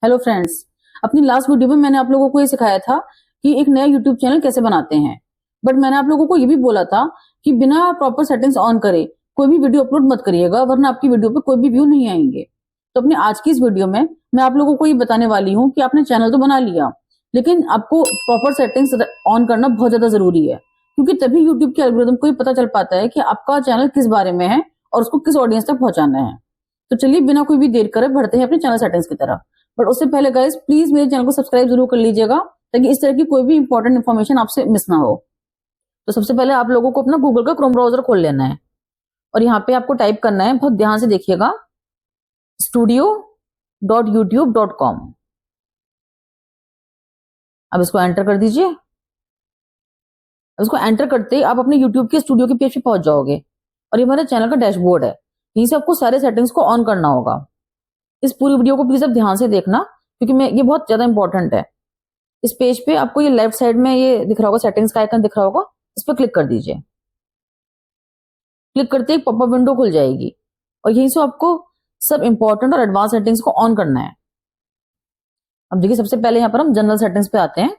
Hello friends, अपनी last video में मैंने आप लोगों को ये सिखाया था कि एक नया यूट्यूब चैनल कैसे बनाते हैं। बट मैंने आप लोगों को ये भी बोला था कि बिना प्रॉपर सेटिंग्स ऑन करे कोई भी वीडियो अपलोड मत करिएगा, वरना आपकी वीडियो पे कोई भी व्यू नहीं आएंगे। तो अपनी आज की इस वीडियो में मैं आप लोगों को ये बताने वाली हूँ कि आपने चैनल तो बना लिया, लेकिन आपको प्रॉपर सेटिंग्स ऑन करना बहुत ज्यादा जरूरी है, क्योंकि तभी यूट्यूब के एल्गोरिथम को ये पता चल पाता है कि आपका चैनल किस बारे में है और उसको किस ऑडियंस तक पहुंचाना है। तो चलिए बिना कोई भी देर करे बढ़ते हैं अपने चैनल सेटिंग्स की तरफ। बट उससे पहले गाइस प्लीज मेरे चैनल को सब्सक्राइब जरूर कर लीजिएगा, ताकि इस तरह की कोई भी इंपॉर्टेंट इन्फॉर्मेशन आपसे मिस ना हो। तो सबसे पहले आप लोगों को अपना गूगल का क्रोम ब्राउजर खोल लेना है और यहाँ पे आपको टाइप करना है, बहुत ध्यान से देखिएगा, studio.youtube.com। अब इसको एंटर कर दीजिए। अब इसको एंटर करते ही आप अपने यूट्यूब के स्टूडियो के पेज पे पहुंच जाओगे और ये हमारे चैनल का डैशबोर्ड है। यहीं से आपको सारे सेटिंग्स को ऑन करना होगा। इस पूरी वीडियो को प्लीज आप ध्यान से देखना, क्योंकि मैं ये बहुत ज्यादा इंपॉर्टेंट है। इस पेज पे आपको ये लेफ्ट साइड में ये दिख रहा होगा, सेटिंग्स का आइकन दिख रहा होगा, इस पर क्लिक कर दीजिए। क्लिक करते ही पॉपअप विंडो खुल जाएगी और यहीं से आपको सब इंपॉर्टेंट और एडवांस सेटिंग्स को ऑन करना है। अब देखिए, सबसे पहले यहाँ पर हम जनरल सेटिंग्स पे आते हैं।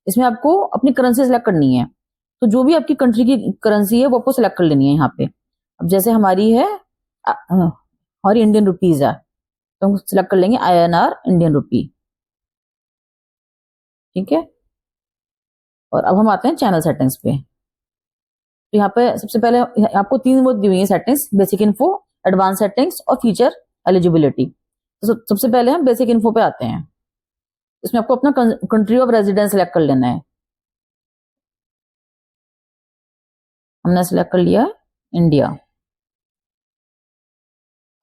इसमें आपको अपनी करेंसी सेलेक्ट करनी है, तो जो भी आपकी कंट्री की करेंसी है वो आपको सिलेक्ट कर लेनी है यहाँ पे। अब जैसे हमारी है हमारी इंडियन रुपीज है, तो हम सिलेक्ट कर लेंगे INR, इंडियन रुपी। ठीक है, और अब हम आते हैं चैनल सेटिंग्स पे। तो यहाँ पे सबसे पहले आपको तीन वो दी हुई है settings, basic info, advance settings और फीचर एलिजिबिलिटी। तो सबसे पहले हम बेसिक इन्फो पे आते हैं। इसमें आपको अपना कंट्री ऑफ रेजिडेंस सेलेक्ट कर लेना है। हमने सेलेक्ट कर लिया इंडिया।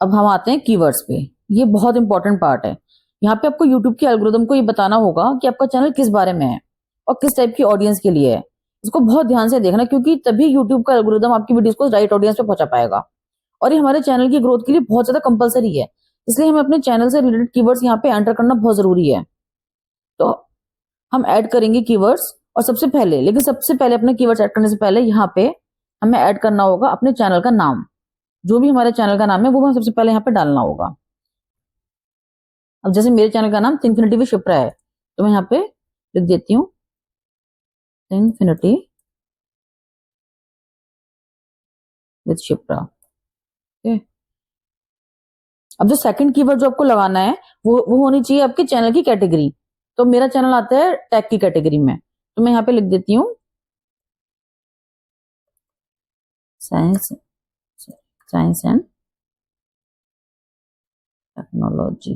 अब हम आते हैं कीवर्ड्स पे। ये बहुत इंपॉर्टेंट पार्ट है। यहाँ पे आपको यूट्यूब के एल्गोरिथम को ये बताना होगा कि आपका चैनल किस बारे में है और किस टाइप की ऑडियंस के लिए है। इसको बहुत ध्यान से देखना, क्योंकि तभी यूट्यूब का एल्गोरिथम आपकी वीडियोस को राइट ऑडियंस पे पहुंचा पाएगा। और ये हमारे चैनल की ग्रोथ के लिए बहुत ज्यादा कंपलसरी है, इसलिए हमें अपने चैनल से रिलेटेड कीवर्ड्स यहाँ पे एंटर करना बहुत जरूरी है। तो हम ऐड करेंगे कीवर्ड्स, और सबसे पहले अपने कीवर्ड्स ऐड करने से पहले यहाँ पे हमें ऐड करना होगा अपने चैनल का नाम। जो भी हमारे चैनल का नाम है वो हमें सबसे पहले यहाँ पे डालना होगा। अब जैसे मेरे चैनल का नाम थिंकफिनिटी विद शिप्रा है, तो मैं यहाँ पे लिख देती हूँ थिंकफिनिटी विद शिप्रा। अब जो सेकंड कीवर्ड जो आपको लगाना है वो होनी चाहिए आपके चैनल की कैटेगरी। तो मेरा चैनल आता है टेक की कैटेगरी में, तो मैं यहाँ पे लिख देती हूँ साइंस एंड टेक्नोलॉजी।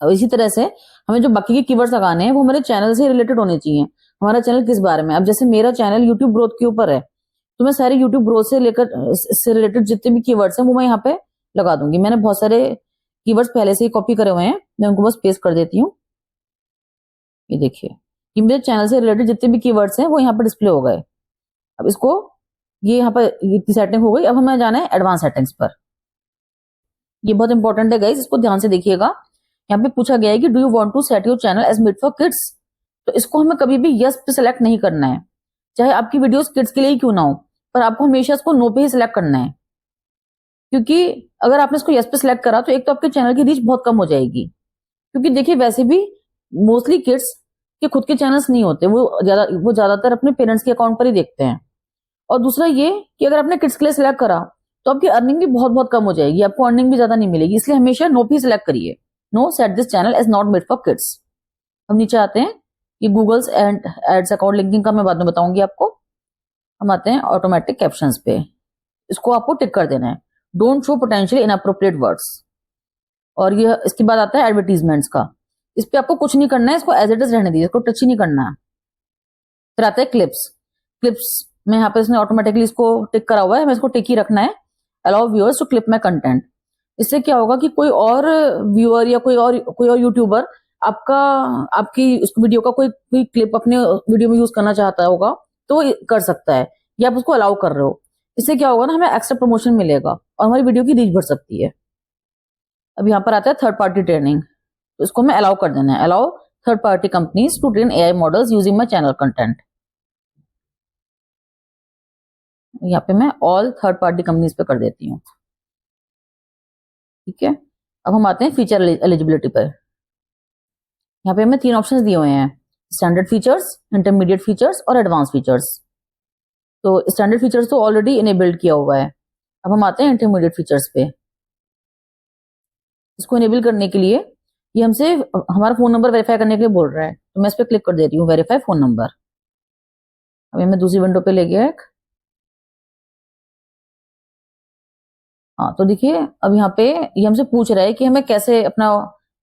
अब इसी तरह से हमें जो बाकी के कीवर्ड्स लगाने हैं वो हमारे चैनल से रिलेटेड होने चाहिए। हमारा चैनल किस बारे में, अब जैसे मेरा चैनल यूट्यूब ग्रोथ के ऊपर है, तो मैं सारे यूट्यूब ग्रोथ से रिलेटेड जितने भी कीवर्ड्स हैं वो मैं यहाँ पे लगा दूंगी। मैंने बहुत सारे कीवर्ड्स पहले से ही कॉपी करे हुए हैं, मैं उनको बस पेस्ट कर देती हूँ। ये देखिए कि मेरे चैनल से रिलेटेड जितने भी कीवर्ड्स हैं वो यहाँ पे डिस्प्ले हो गए। अब इसको ये यहाँ पर इतनी सेटिंग हो गई। अब हमें जाना है एडवांस सेटिंग्स पर। ये बहुत इंपॉर्टेंट है गाइस, इसको ध्यान से देखिएगा। यहाँ पे पूछा गया है कि do you want to set your channel as made for kids. तो इसको हमें कभी भी यस पे सेलेक्ट नहीं करना है, चाहे आपकी वीडियोस किड्स के लिए ही क्यों ना हो, पर आपको हमेशा इसको नो पे ही सिलेक्ट करना है। क्योंकि अगर आपने इसको यस पे सिलेक्ट करा तो एक तो आपके चैनल की रीच बहुत कम हो जाएगी, क्योंकि देखिए वैसे भी मोस्टली किड्स के खुद के चैनल्स नहीं होते, वो ज्यादातर अपने पेरेंट्स के अकाउंट पर ही देखते हैं। और दूसरा ये कि अगर आपने किड्स के लिए सिलेक्ट करा तो आपकी अर्निंग भी बहुत बहुत कम हो जाएगी, आपको अर्निंग भी ज्यादा नहीं मिलेगी। इसलिए हमेशा नो पे सिलेक्ट करिए, no set this channel as not made for kids. हम नीचे आते हैं कि Google's and ads account linking का मैं बाद में बताऊंगी आपको। हम आते हैं ऑटोमेटिक कैप्शंस पे। इसको आपको टिक कर देना है, don't show potentially inappropriate words. और ये इसके बाद आता है एडवर्टीजमेंट्स का। इस पे आपको कुछ नहीं करना है, इसको एज इट इज रहने दीजिए, इसको टच ही नहीं करना है। फिर आता है क्लिप्स में यहाँ पे इसने ऑटोमेटिकली इसको टिक करा हुआ है, हमें इसको टिक ही रखना है। Allow viewers to clip my content. इससे क्या होगा कि कोई और व्यूअर या कोई और यूट्यूबर आपकी उस वीडियो का कोई क्लिप अपने वीडियो में यूज करना चाहता होगा तो कर सकता है, या आप उसको अलाउ कर रहे हो। इससे क्या होगा ना, हमें एक्स्ट्रा प्रमोशन मिलेगा और हमारी वीडियो की रीच बढ़ सकती है। अब यहाँ पर आता है थर्ड पार्टी ट्रेनिंग, तो इसको हमें अलाउ कर देना है। Allow third party companies to train AI models using my channel content. यहाँ पे मैं ऑल थर्ड पार्टी कंपनीज पे कर देती हूँ। ठीक है, अब हम आते हैं फीचर एलिजिबिलिटी पर। यहाँ पे हमें 3 ऑप्शंस दिए हुए हैं, स्टैंडर्ड फीचर्स, इंटरमीडिएट फीचर्स और एडवांस फीचर्स। तो स्टैंडर्ड फीचर्स तो ऑलरेडी इनेबल्ड किया हुआ है। अब हम आते हैं इंटरमीडिएट फीचर्स पे। इसको इनेबल करने के लिए ये हमसे हमारा फोन नंबर वेरीफाई करने के लिए बोल रहा है, तो मैं इस पर क्लिक कर देती हूँ, वेरीफाई फोन नंबर। अभी मैं दूसरी विंडो पे ले गया एक। हाँ, तो देखिए अब यहाँ पे ये हमसे पूछ रहा है कि हमें कैसे अपना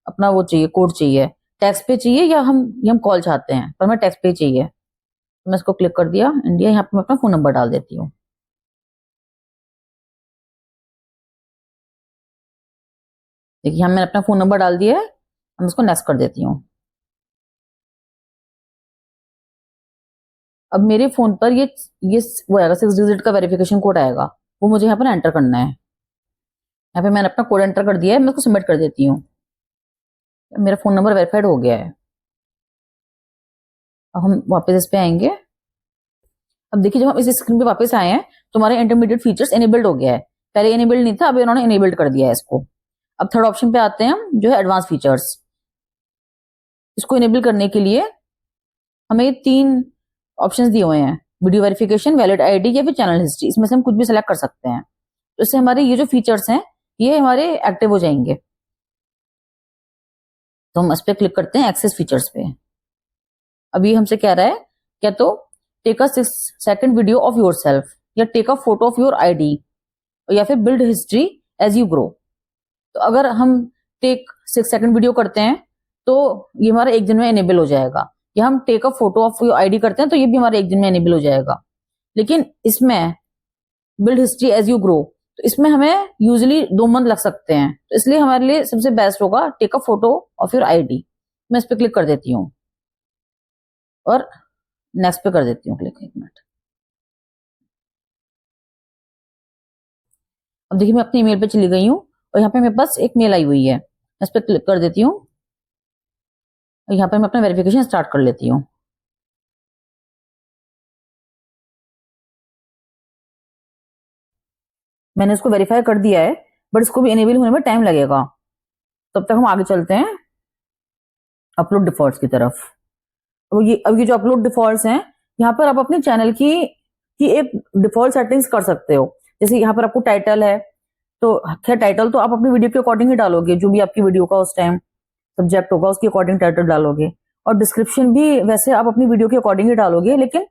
अपना वो चाहिए, कोड चाहिए, टेक्स्ट पे चाहिए या हम कॉल चाहते हैं, पर हमें टेक्स्ट पे चाहिए। तो मैं इसको क्लिक कर दिया इंडिया। यहाँ पे मैं अपना फोन नंबर डाल देती हूँ। देखिए मैंने अपना फोन नंबर डाल दिया है। हम इसको नेक्स्ट कर देती हूँ। अब मेरे फोन पर ये वो आएगा, 6 डिजिट का वेरिफिकेशन कोड आएगा, वो मुझे यहाँ पर एंटर करना है। यहाँ पे मैंने अपना कोड एंटर कर दिया है, मैं इसको सबमिट कर देती हूँ। मेरा फोन नंबर वेरीफाइड हो गया है। अब हम वापस इस पे आएंगे। अब देखिए जब हम इस स्क्रीन पे वापस आए हैं तो हमारे इंटरमीडिएट फीचर्स इनेबल्ड हो गया है। पहले इनेबल्ड नहीं था, अभी उन्होंने इनेबल्ड कर दिया है इसको। अब थर्ड ऑप्शन पे आते हैं हम, जो है एडवांस फीचर्स। इसको इनेबल करने के लिए हमें 3 ऑप्शंस दिए हुए हैं, वीडियो वेरिफिकेशन, वैलिड आईडी या फिर चैनल हिस्ट्री। इसमें से हम कुछ भी सिलेक्ट कर सकते हैं। तो इससे हमारे ये जो फीचर्स हैं ये हमारे एक्टिव हो जाएंगे। तो हम इस पर क्लिक करते हैं एक्सेस फीचर्स पे। अभी हमसे कह रहा है क्या तो take a 6 second video of your yourself take a photo of your ID, या फिर build history as you grow. तो अगर हम टेक 6 सेकंड वीडियो करते हैं तो ये हमारा 1 दिन में इनेबल हो जाएगा, या हम take a photo of your ID करते हैं तो ये भी हमारे 1 दिन में इनेबल हो जाएगा। लेकिन इसमें build history as you grow, तो इसमें हमें यूजुअली 2 मंथ लग सकते हैं। तो इसलिए हमारे लिए सबसे बेस्ट होगा take a photo of your ID. मैं इस पर क्लिक कर देती हूँ और नेक्स्ट पे कर देती हूँ क्लिक। 1 मिनट। अब देखिए मैं अपनी ईमेल पे चली गई हूँ और यहाँ पे मेरे पास एक मेल आई हुई है। मैं इस पर क्लिक कर देती हूँ और यहाँ पे मैं अपना वेरिफिकेशन स्टार्ट कर लेती हूँ। मैंने इसको वेरीफाई कर दिया है, बट इसको भी इनेबल होने में टाइम लगेगा। तब तक हम आगे चलते हैं अपलोड डिफॉल्ट्स की तरफ। अब ये जो अपलोड डिफॉल्ट्स हैं, यहाँ पर आप अपने चैनल की एक डिफॉल्ट सेटिंग्स कर सकते हो। जैसे यहाँ पर आपको टाइटल है, तो खैर टाइटल तो आप अपनी वीडियो के अकॉर्डिंग ही डालोगे, जो भी आपकी वीडियो का उस टाइम सब्जेक्ट होगा उसके अकॉर्डिंग टाइटल डालोगे। और डिस्क्रिप्शन भी वैसे आप अपनी वीडियो के अकॉर्डिंग ही डालोगे। लेकिन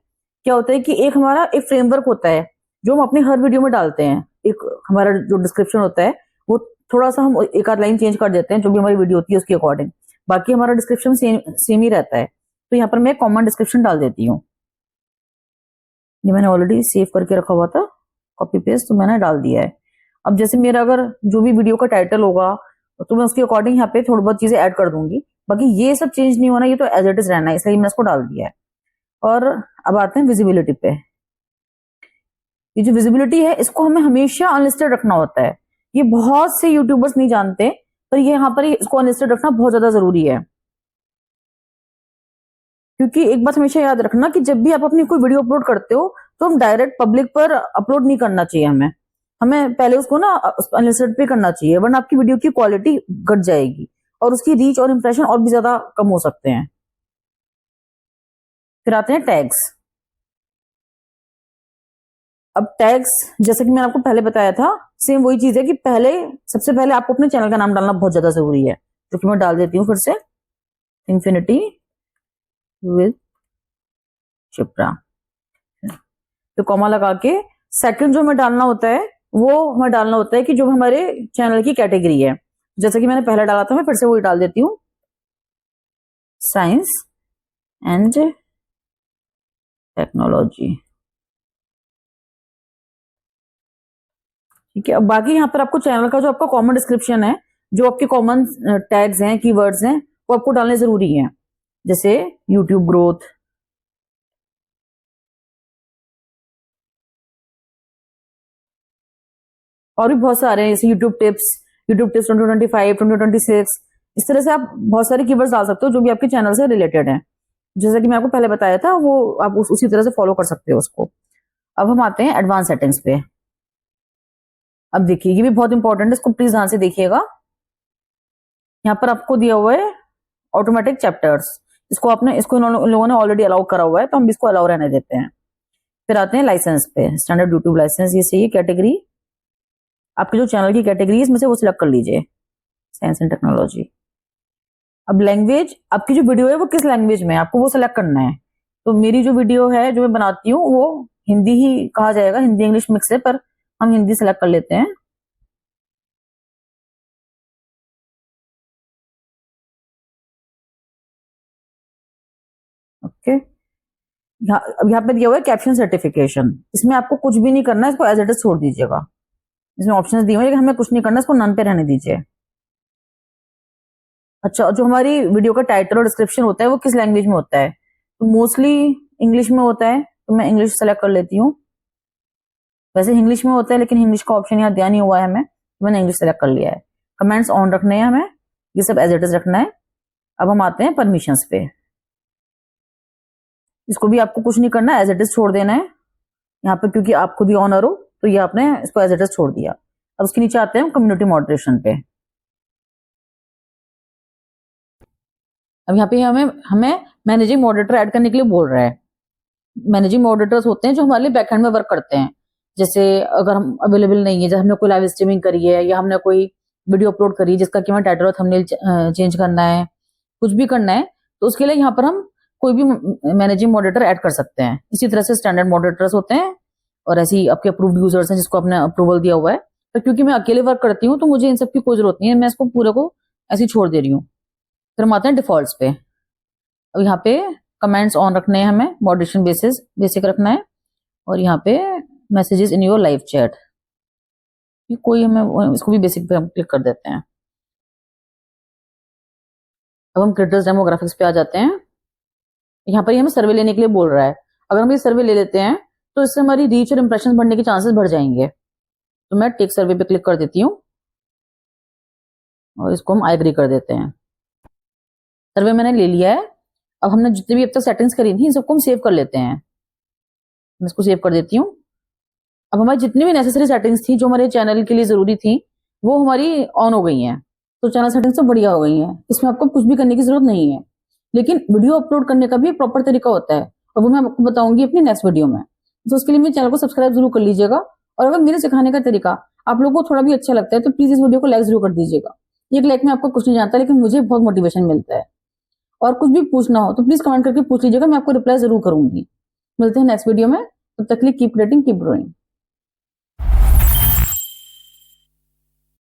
क्या होता है कि एक हमारा एक फ्रेमवर्क होता है जो हम अपनी हर वीडियो में डालते हैं। एक हमारा जो डिस्क्रिप्शन होता है वो थोड़ा सा हम एक आध लाइन चेंज कर देते हैं जो भी हमारी वीडियो होती है उसके अकॉर्डिंग। बाकी हमारा डिस्क्रिप्शन सेम ही रहता है। तो यहाँ पर मैं कॉमन डिस्क्रिप्शन डाल देती हूँ। ये मैंने ऑलरेडी सेव करके रखा हुआ था, कॉपी पेस्ट, तो मैंने डाल दिया है। अब जैसे मेरा अगर जो भी वीडियो का टाइटल होगा तो मैं उसके अकॉर्डिंग यहाँ पे थोड़ी बहुत चीजें ऐड कर दूंगी। बाकी ये सब चेंज नहीं होना, ये तो एज इट इज रहना है, इसलिए मैंने इसको डाल दिया है। और अब आते हैं विजिबिलिटी पे। ये जो विजिबिलिटी है इसको हमें हमेशा अनलिस्टेड रखना होता है। ये बहुत से यूट्यूबर्स नहीं जानते, पर ये यहाँ पर इसको अनलिस्टेड रखना बहुत ज्यादा जरूरी है। क्योंकि एक बात हमेशा याद रखना कि जब भी आप अपनी कोई वीडियो अपलोड करते हो तो हम डायरेक्ट पब्लिक पर अपलोड नहीं करना चाहिए। हमें हमें पहले उसको ना अनलिस्टेड पे करना चाहिए, वरना आपकी वीडियो की क्वालिटी घट जाएगी और उसकी रीच और इंप्रेशन और भी ज्यादा कम हो सकते हैं। फिर आते हैं टैग्स। अब टैग्स जैसे कि मैंने आपको पहले बताया था, सेम वही चीज है कि सबसे पहले आपको अपने चैनल का नाम डालना बहुत ज्यादा जरूरी है, जो कि मैं डाल देती हूँ फिर से, इन्फिनिटी विद शिप्रा। तो कॉमा लगा के सेकंड जो हमें डालना होता है वो हमें डालना होता है कि जो हमारे चैनल की कैटेगरी है। जैसे कि मैंने पहले डाला था, मैं फिर से वही डाल देती हूँ, साइंस एंड टेक्नोलॉजी। ठीक है। अब बाकी यहाँ पर आपको चैनल का जो आपका कॉमन डिस्क्रिप्शन है, जो आपके कॉमन टैग्स हैं, कीवर्ड्स हैं, वो आपको डालने जरूरी है। जैसे यूट्यूब ग्रोथ, और भी बहुत सारे हैं, जैसे यूट्यूब टिप्स 2025, 2026। इस तरह से आप बहुत सारे कीवर्ड्स डाल सकते हो जो भी आपके चैनल से रिलेटेड है। जैसा कि मैं आपको पहले बताया था, वो आप उसी तरह से फॉलो कर सकते हो उसको। अब हम आते हैं एडवांस सेटिंग्स पे। अब देखिए ये भी बहुत इंपॉर्टेंट है, इसको प्लीज ध्यान से देखिएगा। यहाँ पर आपको दिया हुआ है ऑटोमेटिक चैप्टर्स, इसको इन लोगों ने ऑलरेडी अलाउ करा हुआ है, तो हम इसको अलाउ रहने देते हैं। फिर आते हैं लाइसेंस पे, स्टैंडर्ड यूट्यूब लाइसेंस, ये चाहिए कैटेगरी, आपके जो चैनल की कैटेगरी इसमें से वो सिलेक्ट कर लीजिए, साइंस एंड टेक्नोलॉजी। अब लैंग्वेज, आपकी जो वीडियो है वो किस लैंग्वेज में है आपको वो सिलेक्ट करना है। तो मेरी जो वीडियो है जो मैं बनाती हूँ वो हिंदी ही कहा जाएगा, हिंदी इंग्लिश मिक्स है, पर हम हिंदी सेलेक्ट कर लेते हैं। ओके, अब यहाँ पे दिया हुआ है कैप्शन सर्टिफिकेशन, इसमें आपको कुछ भी नहीं करना है, इसको एज इट इज छोड़ दीजिएगा। इसमें ऑप्शंस दिए हुए हैं, लेकिन हमें कुछ नहीं करना, इसको नन पे रहने दीजिए। अच्छा, जो हमारी वीडियो का टाइटल और डिस्क्रिप्शन होता है वो किस लैंग्वेज में होता है, तो मोस्टली इंग्लिश में होता है, तो मैं इंग्लिश सेलेक्ट कर लेती हूँ। वैसे इंग्लिश में होता है लेकिन इंग्लिश का ऑप्शन यहाँ दिया नहीं हुआ है हमें, तो मैंने इंग्लिश सेलेक्ट कर लिया है। कमेंट्स ऑन रखने हैं हमें, ये सब एज इट इज रखना है। अब हम आते हैं परमिशंस पे, इसको भी आपको कुछ नहीं करना है, एज इट इज छोड़ देना है यहाँ पे, क्योंकि आप खुद ही ऑनर हो तो ये आपने इसको एज इट इज छोड़ दिया। अब उसके नीचे आते हैं कम्युनिटी मॉडरेशन पे। अब यहाँ पे हमें हमें मैनेजिंग मॉडरेटर ऐड करने के लिए बोल रहा है। मैनेजिंग मॉडरेटर्स होते हैं जो हमारे लिए बैकएंड में वर्क करते हैं, जैसे अगर हम अवेलेबल नहीं है, जैसे हमने कोई लाइव स्ट्रीमिंग करी है या हमने कोई वीडियो अपलोड करी है जिसका कि हमें टाइटल और थंबनेल चेंज करना है, कुछ भी करना है, तो उसके लिए यहाँ पर हम कोई भी मैनेजिंग मॉडरेटर ऐड कर सकते हैं। इसी तरह से स्टैंडर्ड मॉडरेटर्स होते हैं और ऐसे ही आपके अप्रूव्ड यूजर्स हैं जिसको आपने अप्रूवल दिया हुआ है। पर क्योंकि मैं अकेले वर्क करती हूँ तो मुझे इन सब की कोई जरूरत नहीं है, मैं इसको पूरे को ऐसे ही छोड़ दे रही हूँ। फिर हम आते हैं डिफॉल्ट्स पे। अब यहाँ पे कमेंट्स ऑन रखने हैं हमें, मॉडरेशन बेसिक रखना है, और यहाँ पे messages in your live chat, ये कोई हमें इसको भी बेसिक पे हम क्लिक कर देते हैं। अब हम क्रिएटर्स डेमोग्राफिक्स पे आ जाते हैं। यहाँ पर हमें सर्वे लेने के लिए बोल रहा है। अगर हम ये सर्वे ले लेते हैं तो इससे हमारी रीच और इंप्रेशन बढ़ने के चांसेस बढ़ जाएंगे, तो मैं टेक सर्वे पे क्लिक कर देती हूँ और इसको हम आई एग्री कर देते हैं। सर्वे मैंने ले लिया है। अब हमने जितनी भी अब तक सेटिंग्स करी थी इन सबको हम सेव कर लेते हैं, मैं इसको सेव कर देती हूँ। अब हमारी जितनी भी नेसेसरी सेटिंग्स थी जो हमारे चैनल के लिए जरूरी थी वो हमारी ऑन हो गई हैं, तो चैनल सेटिंग्स तो बढ़िया हो गई हैं, इसमें आपको कुछ भी करने की जरूरत नहीं है। लेकिन वीडियो अपलोड करने का भी एक प्रॉपर तरीका होता है और वो मैं आपको बताऊंगी अपनी नेक्स्ट वीडियो में, तो उसके लिए मेरे चैनल को सब्सक्राइब जरूर कर लीजिएगा। और अगर मेरे सिखाने का तरीका आप लोगों को थोड़ा भी अच्छा लगता है तो प्लीज इस वीडियो को लाइक जरूर कर दीजिएगा। एक लाइक में आपको कुछ नहीं जानता लेकिन मुझे बहुत मोटिवेशन मिलता है। और कुछ भी पूछना हो तो प्लीज कमेंट करके पूछ लीजिएगा, मैं आपको रिप्लाई जरूर करूंगी। मिलते हैं नेक्स्ट वीडियो में, तब तक के लिए कीप रेटिंग कीप ग्रोइंग।